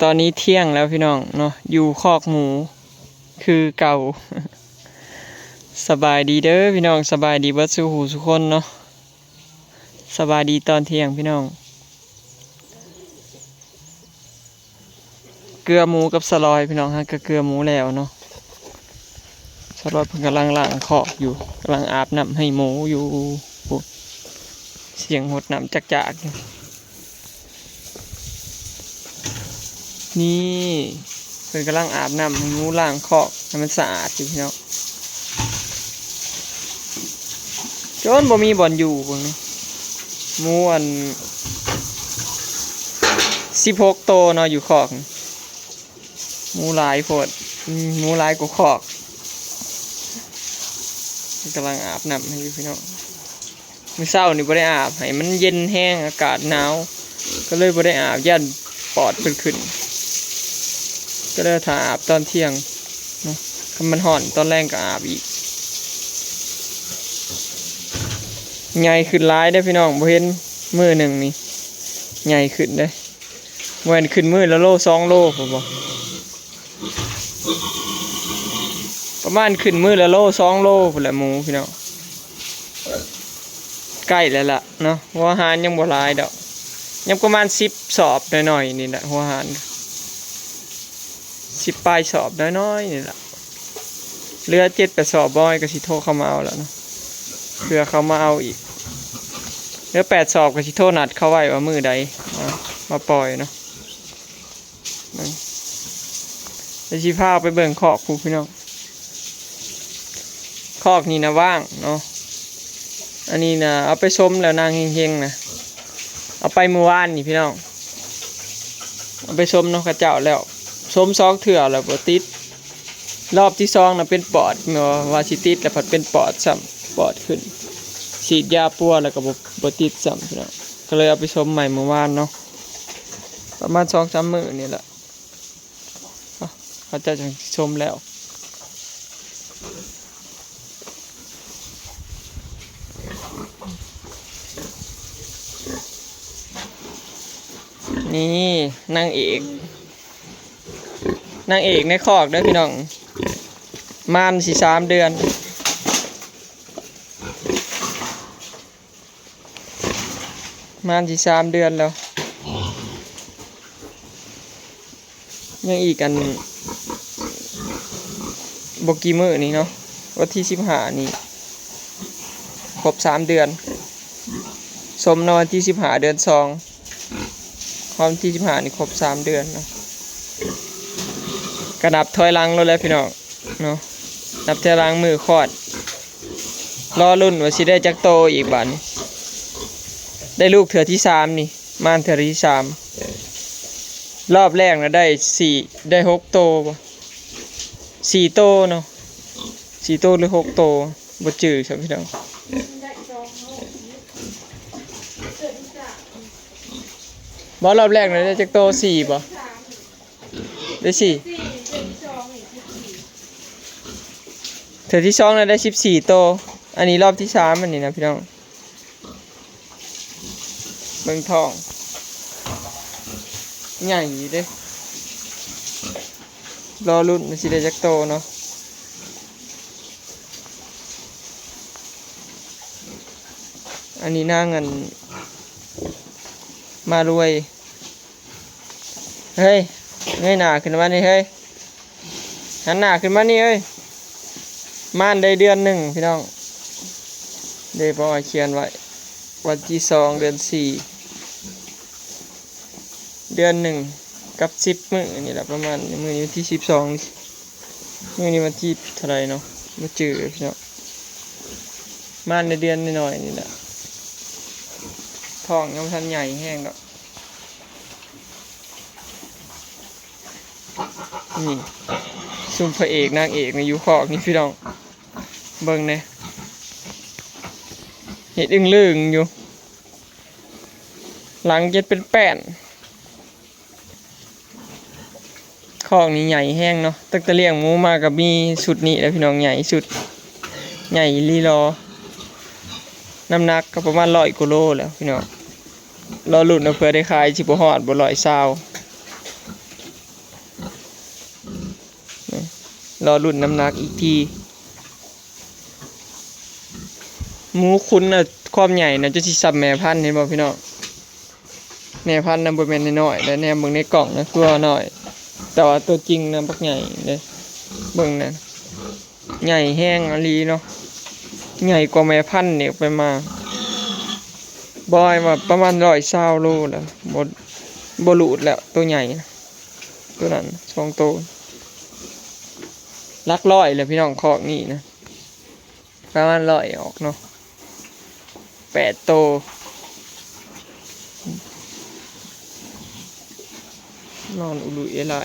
ตอนนี้เที่ยงแล้วพี่น้องเนาะอยู่คอกหมูคือเก่า สบายดีเด้อพี่น้องสบายดีเบิดสู่หูสุกคนเนาะสบายดีตอนเที่ยงพี่น้องเกลือหมูกับสลอยพี่น้องฮะก็เกลือหมูแล้วเนาะสลอยเพิ่งกำลังล้างคอกอยู่กำลังอาบน้ำให้หมูอยู่เสียงหดน้ำจักๆนี่เพิ่งกำลังอาบน้ำให้หมูล้างคอกให้มันสะอาดอยู่พี่น้องจนบ่มีบ่อนอยู่พวกนี้หมูอัน16โตเนาะอยู่คอกหมูหลายโพดหมูหลายกว่าคอกกำลังอาบน้ำให้อยู่พี่น้องมื้อเช้านี่บ่ได้อาบให้มันเย็นแห้งอากาศหนาวก็เลยบ่ได้อาบยันปอดขึ้นก็เลยถ้าอาบตอนเที่ยงเนาะถ้ามันร้อนตอนแรงก็อาบอีกใหญ่ขึ้นหลายได้พี่น้องบ่เห็นมื้อหนึ่งนี่ใหญ่ขึ้นได้บ่เห็นขึ้นมื้อละโล2โลผมบอกประมาณขึ้นมื้อละโล2โลพุ่นแหละหมูพี่น้องใกล้แล้วล่ะเนาะหัวหารยังบ่หลายดอกยังประมาณ10สอบหน่อยๆนี่แหละหัวหาร10ปลายสอบน้อยๆนี่แหละเหลือ7-8สอบบ่อยก็สิโทรเข้ามาเอาแล้วเนาะเพื่อเขามาเอาอีกเหลือ8สอบก็สิโทรนัดเขาไว้ว่ามื้อใดมาปล่อยเนาะจะสิพาไปเบิ่งคอกผู้พี่น้องคอกนี่นะว่างเนาะอันนี้นะเอาไปชมแล้วนางเฮงๆนะเอาไปเมื่อวานนี่พี่น้องเอาไปชมเนาะข้าเจ้าแล้วชม2เทื่อแล้วบ่ติดรอบที่2น่ะเป็นปอดเนาะว่าสิติดแล้วผัดเป็นปอดซ้ำปอดขึ้นฉีดยาปัวแล้วก็บ่ติดซ้ำพี่น้องก็เลยเอาไปชมใหม่เมื่อวานเนาะประมาณ 2-3 มื้อนี่แหละเขาจะชมแล้วนี่นางเอกในคอกเด้อพี่น้องม่านสิ3 เดือนม่านสิ3 เดือนแล้วยังอีกกันบ่กี่มื้อนี่เนาะวันที่15นี่ครบ3 เดือนสมนอนที่15เดือน2ความที่15นี่ครบ3 เดือนเนาะกระดับถอยหลังแล้วพี่น้องเนาะนับถอยหลังมือคลอดรอรุ่นว่าสิได้จักโตอีกบัดนี้ได้ลูกเถื่อที่3นี่ม่านเถื่อที่3รอบแรกนะได้6โตบ่4โตเนาะ4โตหรือ6โตบ่จื้อครับพี่น้องบ่รอบแรกนะได้จักโต4บ่ได้4เถื่อที่2น่ะได้14โตอันนี้รอบที่3อันนี้นะพี่น้องเบิ่งท้องใหญ่เด้รอรุ่นสิได้จักโตเนาะอันนี้หน้าเงินมารวยเฮ้ยเงยหน้าขึ้นมานี่เฮ้ยหันหน้าขึ้นมานี่เฮ้ยม่านได้เดือน1พี่น้องได้บ่เขียนไว้วันที่2เดือน4เดือน1กับ10มื้อนี่แหละประมาณมื้อนี้วันที่12มื้อนี้วันที่เท่าไหร่เนาะบ่จื้อพี่น้องม่านในเดือนน้อยๆนี่แหละท้องยังบ่ทันใหญ่แห้งดอกนี่ซุ่มพระเอกนางเอกในอยู่คอกนี่พี่น้องเบิ่งแน่เฮ็ดอึ้งลึงอยู่หลังจะเป็นแป้นคอกนี้ใหญ่แห้งเนาะตั้งแต่เลี้ยงหมูมากับมีสุดนี้แล้วพี่น้องใหญ่สุดใหญ่ลีรอน้ำหนักก็ประมาณ100 กว่าโลแล้วพี่น้องรอลุ้นเอาเพื่อได้ขายสิบ่ฮอดบ่120 อรุ่นน้ำหนักอีกทีหมูคุณน่ะความใหญ่น่ะจะสิซับแม่พันธุ์เห็นบ่พี่น้องแม่พันธุ์น่ะบ่แม่นน้อยๆแต่แนมเบิ่งในกล่องนะคือว่าน้อยแต่ว่าตัวจริงน่ะบักใหญ่เด้เบิ่งนั่นใหญ่แห้งอลีเนาะใหญ่กว่าแม่พันธุ์นี่ไปมาบอยว่าประมาณ120โลแล้วบ่หลุดแล้วตัวใหญ่นะตัวนั้น2ตัวหลักร้อยเลยพี่น้องคอกนี่นะประมาณ100ออกเนาะ8ตัวนอนอุลุยไหล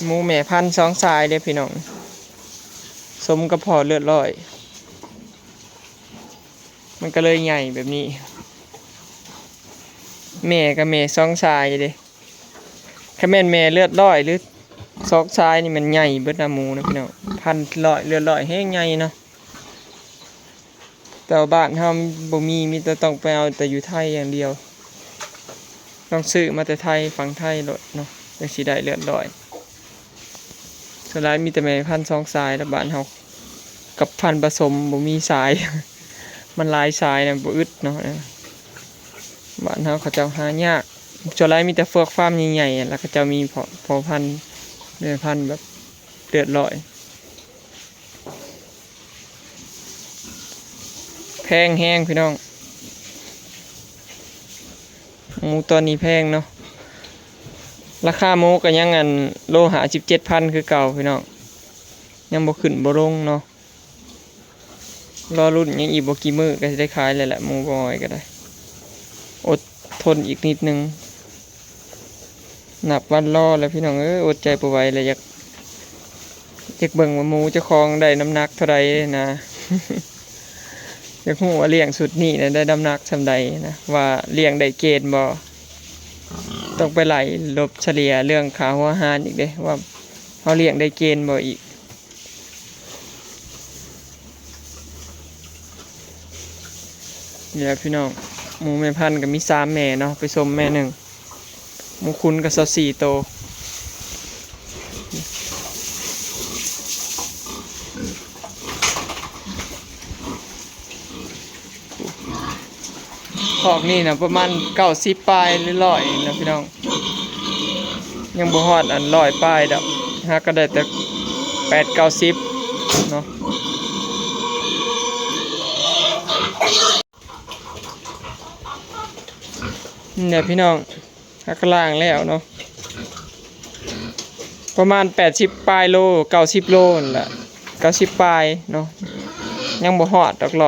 หมูแม่พันธุ์2 สายเด้พี่น้องสมกับพอเลือดร้อยมันก็เลยใหญ่แบบนี้แม่กับแม่2 สายเด้ถ้าแม่นแม่เลือดร้อยหรือ2 สายนี่มันใหญ่เบิดหมูนะพี่น้องพันร้อยเลือดร้อยแห้งใหญ่เนาะแต่บ้านเฮาบ่มีแต่ต้องไปเอาแต่อยู่ไทยอย่างเดียวต้องซื้อมาแต่ไทยฝั่งไทยโลดเนาะจังสิได้เลือดร้อยส่วนหลายมีแต่แม่พันธุ์2 สายแล้วบ้านเฮากับพันธุ์ผสมบ่มีสาย มันหลายสายนะบ่อึดเนาะบ้านเฮาเขาเจ้าหายากส่วนหลายมีแต่พวกฟาร์มใหญ่ๆแล้วเขาเจ้ามีพอพันธุ์แม่พันธุ์แบบเลือดร้อยแพงแห้งพี่น้องหมูตัวนี้แพงเนาะราคาหมูก็ยังโลหะ17,000คือเก่าพี่น้องยังบ่ขึ้นบ่ลงเนาะรอรุ่นยังอีกบ่กี่มื้อก็สิได้ขายเลยแหละหมูบอยก็ได้อดทนอีกนิดนึงนับวันรอแล้วพี่น้องอดใจบ่ไหวเลยอยากเบิ่งว่าหมูเจ้าของได้น้ำหนักเท่าใดนะ อยากฮู้ว่าเลี้ยงสุดนี้นะได้น้ำหนักส่ำใดนะว่าเลี้ยงได้เกณฑ์บ่ต้องไปไล่ลบเฉลี่ยเรื่องค่าหัวอาหารอีกเด้ว่าเฮาเลี้ยงได้เกณฑ์บ่อีกนี่แหละพี่น้องหมูแม่พันธุ์ก็มี3 แม่เนาะไปชมแม่1หมูคุณก็24โตวขอกนี่นะประมาณ90ปลายหรือ100นะพี่น้องยังบ่ฮอด100ปลายดอกหาก็ได้แต่8-90เนาะเนี่ยพี่น้องหักล่างแล้วเนาะประมาณ80ปลายโล90โลนั่นแหละ90ปลายเนาะยังบ่ฮอดดอก100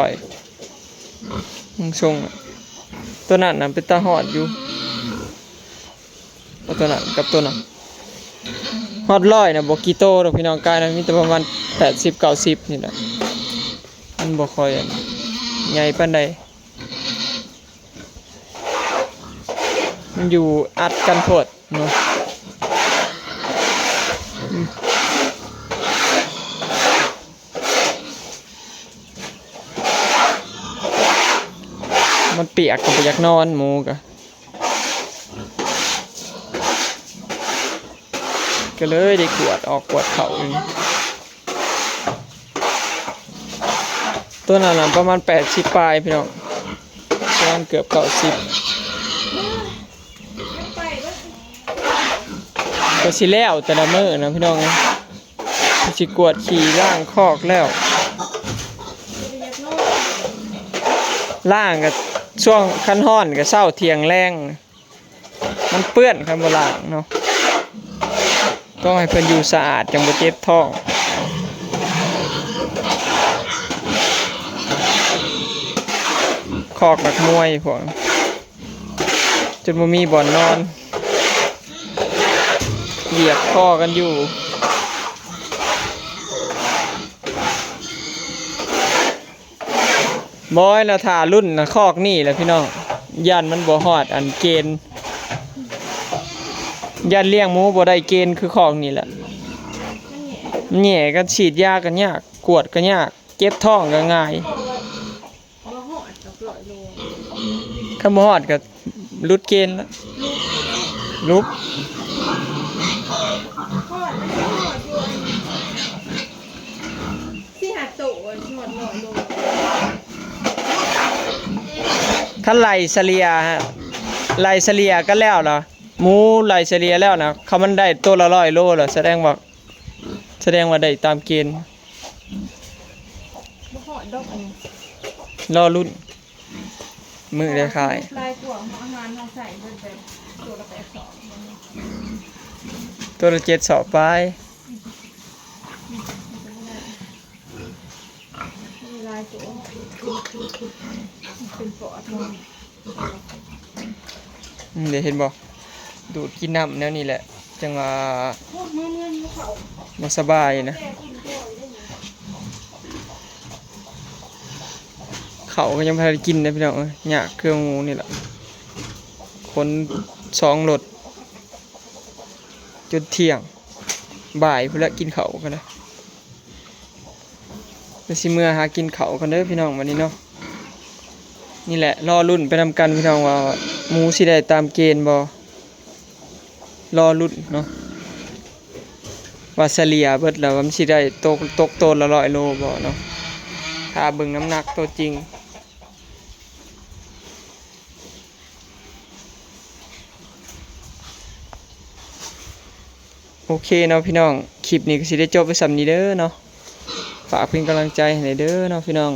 ทรงตัวนั้นน่ะเป็นตาฮอดอยู่ตัวนั้นกับตัวนั้นฮอด100น่ะบ่กี่โตดอกพี่น้องกายนะมีแต่ประมาณ80-90นี่แหละมันบ่ค่อยใหญ่ปานใดมันอยู่อัดกันโพดเนาะมันเปียกก็บ่อยากนอนหมูก็เลยได้กวดเขาอย่างนี้ตัวนั้นประมาณ80ปลายพี่น้องประมาณเกือบ90ก็สิแล้วแต่ละมื้อนะพี่น้องสิกวดขี่ล่างคอกแล้วล่างก็ช่วงคันฮ้อนก็เช้าเที่ยงแรงมันเปื้อนคันบ่ล้างเนาะต้องให้เพิ่นอยู่สะอาดจังบ่เจ็บท้องคอกนักมวยพวกจนบ่มีบ่อนนอนเหยียบคอกันอยู่บอยแล้วถ่ารุ่นนะคอกนี่แหละพี่น้องยันมันบ่ฮอดเกณฑ์ยันเลี้ยงหมูบ่ได้เกณฑ์คือคอกนี่แหละแหน่กันฉีดยากันยากกวดกันยากเจ็บท้องก็ง่ายข ถ้าบ่ฮอดก็ลุดเกณฑ์แล้วลุบ ทอดมันจะทอดอยู่ที่หาโตทอดหน่อยลง ถ้าไหลเฉลี่ยฮะไหลเฉลี่ยก็แล้วเหรอหมูไหลเฉลี่ยแล้วนะเขามันได้ตัวละ100 โลเหรอแสดงว่าได้ตามเกณฑ์ บ่หอดดอกอันนี้ รอรุ่นมือได้ขาย ลายตัวของอาหารเราใส่เป็นแบบตัวละ82ตัวละ7 สอบไป มีลายตัวเป็นปอดมัน เดี๋ยวเห็นบ่ดูดกินน้ำแนวนี้แหละจังว่า พวกเมื่อเขา บ่สบายนะ แก่กินกล้วยได้อยู่ เขาก็ยังพากินนะพี่น้องเอ้ยหยากเครื่องหมูนี่แหละคน2 รถจนเที่ยงบ่ายพุ่นละกินเขาวกันนะเดี๋ยวสิเมื่อหากินเขาวกันเด้อพี่น้องวันนี้เนาะนี่แหละรอรุ่นไปนำกันพี่น้องว่าหมูสิได้ตามเกณฑ์บ่รอรุ่นเนาะว่าเฉลี่ยเบิดแล้วว่ามันสิได้ตกตัวละ100 โลบ่เนาะถ้าเบิ่งน้ำหนักตัวจริงโอเคเนาะพี่น้องคลิปนี้ก็สิได้จบไปสำนี้เด้อเนาะฝากเป็นกำลังใจให้เด้อเนาะพี่น้อง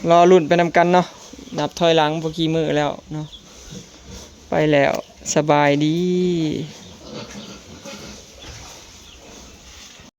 รอรุ่นไปนำกันเนาะนับถอยหลังบ่กี่มื้อแล้วเนาะไปแล้วสบายดี